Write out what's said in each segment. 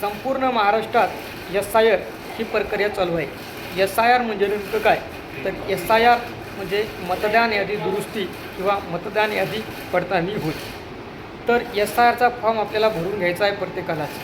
संपूर्ण महाराष्ट्रात SIR ही प्रक्रिया चालू आहे। SIR म्हणजे नेमकं काय? तर SIR म्हणजे मतदान यादी दुरुस्ती किंवा मतदान यादी पडताळणी होय। तर SIRचा फॉर्म आपल्याला भरून घ्यायचा आहे प्रत्येकालाच।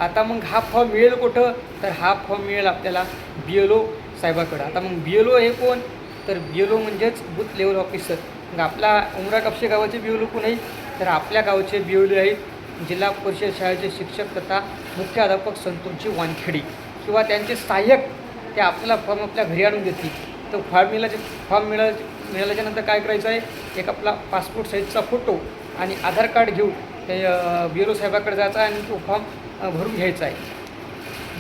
आता मग हा फॉर्म मिळेल कुठं? तर हा फॉर्म मिळेल आपल्याला BLO साहेबाकडं। आता मग BLO हे कोण? तर BLO म्हणजेच बूथ लेवल ऑफिसर। मग आपला उमरा कापसे गावाचे BLO कोण आहे? तर आपल्या गावचे BLO आहेत जिल्हा परिषद शाळेचे शिक्षक तथा मुख्याध्यापक संतोषजी वानखेडे किंवा त्यांचे सहाय्यक। ते आपल्याला फॉर्म आपल्या घरी आणून देतील। तर फॉर्म मिळाल्याच्यानंतर काय करायचं आहे? एक आपला पासपोर्ट साईजचा फोटो आणि आधार कार्ड घेऊन ते BLO साहेबाकडे जायचं आहे आणि तो फॉर्म भरून घ्यायचा आहे।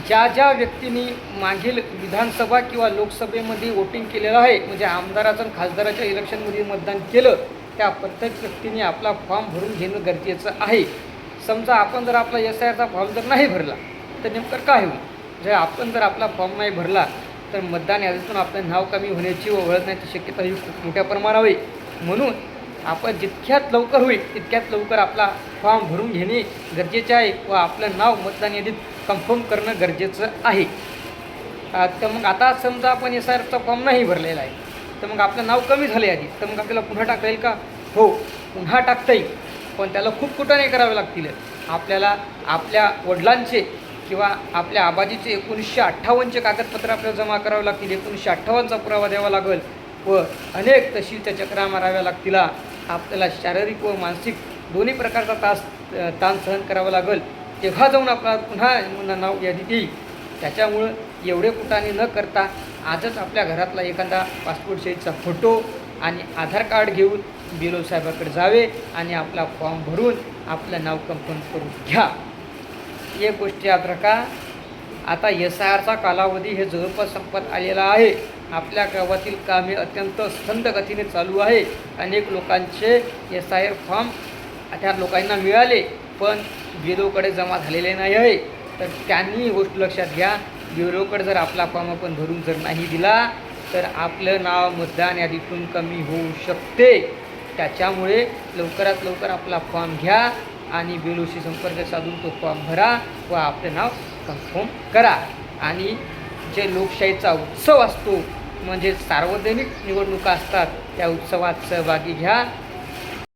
ज्या ज्या व्यक्तींनी मागील विधानसभा किंवा लोकसभेमध्ये वोटिंग केलेलं आहे, म्हणजे आमदाराचं आणि खासदाराच्या इलेक्शनमध्ये मतदान केलं, त्या प्रत्येक व्यक्तीने आपला फॉर्म भरून घेणं गरजेचं आहे। समजा आपण जर आपला SIRचा फॉर्म जर नाही भरला तर नेमकं काय होईल? जर आपण आपला फॉर्म नाही भरला तर मतदान यादीतून आपलं नाव कमी होण्याची व ओळखण्याची शक्यता ही खूप मोठ्या प्रमाणावर आहे। म्हणून आपण जितक्यात लवकर होईल तितक्यात लवकर आपला फॉर्म भरून घेणे गरजेचे आहे व आपलं नाव मतदान यादीत कन्फर्म करणं गरजेचं आहे। तर मग आता समजा आपण SIRचा फॉर्म नाही भरलेला आहे तर मग आपलं नाव कमी झालं यादीत, तर मग आपल्याला पुन्हा टाकता येईल का? हो, पुन्हा टाकता येईल, पण त्याला खूप कुठाने करावे लागतील। आपल्याला आपल्या वडिलांचे किंवा आपल्या आबाजीचे 1958चे कागदपत्र आपल्याला जमा करावे लागतील। 1958चा पुरावा द्यावा लागेल व अनेक तहसीलच्या चक्रा माराव्या लागतील। आपल्याला शारीरिक व मानसिक दोन्ही प्रकारचा ताण सहन करावा लागेल, तेव्हा जाऊन आपला पुन्हा नाव यादीत येईल। त्याच्यामुळं एवढे कुठाने न करता आजच आपल्या घरातला एखादा पासपोर्ट साईजचा फोटो आणि आधार कार्ड घेऊन BLO साहेबाकडे जावे आणि आपला फॉर्म भरून आपलं नाव कन्फर्म करून घ्या। एक गोष्ट याद राखा, आता SIRचा कालावधी हे जवळपास संपत आलेला आहे। आपल्या गावातील कामे अत्यंत संथ गतीने चालू आहे। अनेक लोकांचे SIR फॉर्म त्या लोकांना मिळाले, पण BLOकडे जमा झालेले नाही आहे। तर त्यांनी ही गोष्ट लक्षात घ्या, BLOकडे जर आपला फॉर्म आपण भरून जर नाही दिला तर आपलं नाव मतदान यादीतून कमी होऊ शकते। त्याच्यामुळे लवकरात लवकर आपला फॉर्म घ्या आणि BLOशी संपर्क साधून तो फॉर्म भरा व आपलं नाव कन्फर्म करा। आणि जे लोकशाहीचा उत्सव असतो म्हणजे सार्वजनिक निवडणुका असतात, त्या उत्सवात सहभागी घ्या।